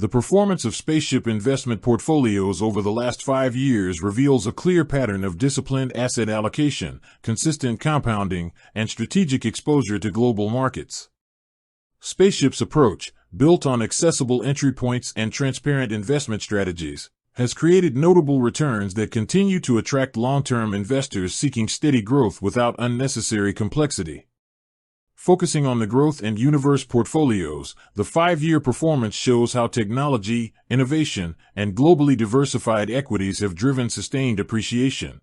The performance of Spaceship investment portfolios over the last 5 years reveals a clear pattern of disciplined asset allocation, consistent compounding, and strategic exposure to global markets. Spaceship's approach, built on accessible entry points and transparent investment strategies, has created notable returns that continue to attract long-term investors seeking steady growth without unnecessary complexity. Focusing on the growth and universe portfolios, the 5-year performance shows how technology, innovation, and globally diversified equities have driven sustained appreciation.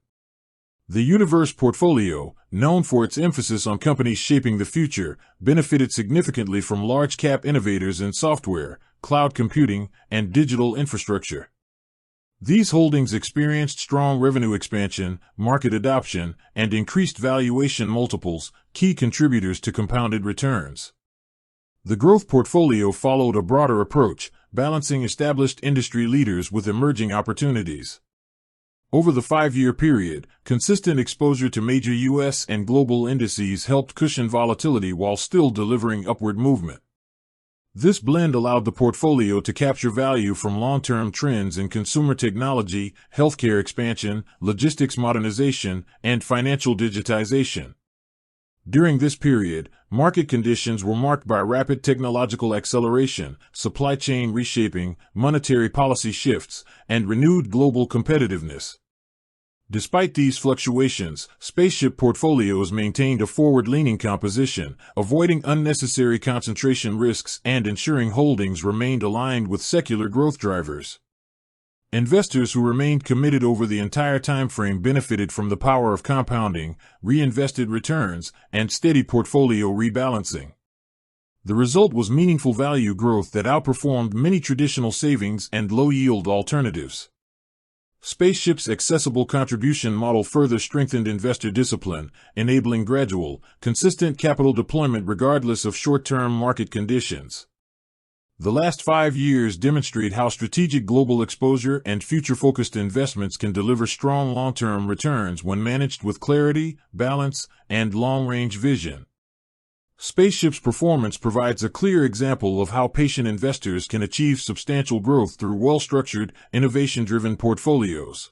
The universe portfolio, known for its emphasis on companies shaping the future, benefited significantly from large-cap innovators in software, cloud computing, and digital infrastructure. These holdings experienced strong revenue expansion, market adoption, and increased valuation multiples, key contributors to compounded returns. The growth portfolio followed a broader approach, balancing established industry leaders with emerging opportunities. Over the 5-year period, consistent exposure to major U.S. and global indices helped cushion volatility while still delivering upward movement. This blend allowed the portfolio to capture value from long-term trends in consumer technology, healthcare expansion, logistics modernization, and financial digitization. During this period, market conditions were marked by rapid technological acceleration, supply chain reshaping, monetary policy shifts, and renewed global competitiveness. Despite these fluctuations, Spaceship portfolios maintained a forward-leaning composition, avoiding unnecessary concentration risks and ensuring holdings remained aligned with secular growth drivers. Investors who remained committed over the entire timeframe benefited from the power of compounding, reinvested returns, and steady portfolio rebalancing. The result was meaningful value growth that outperformed many traditional savings and low-yield alternatives. Spaceship's accessible contribution model further strengthened investor discipline, enabling gradual, consistent capital deployment regardless of short-term market conditions. The last 5 years demonstrate how strategic global exposure and future-focused investments can deliver strong long-term returns when managed with clarity, balance, and long-range vision. Spaceship's performance provides a clear example of how patient investors can achieve substantial growth through well-structured, innovation-driven portfolios.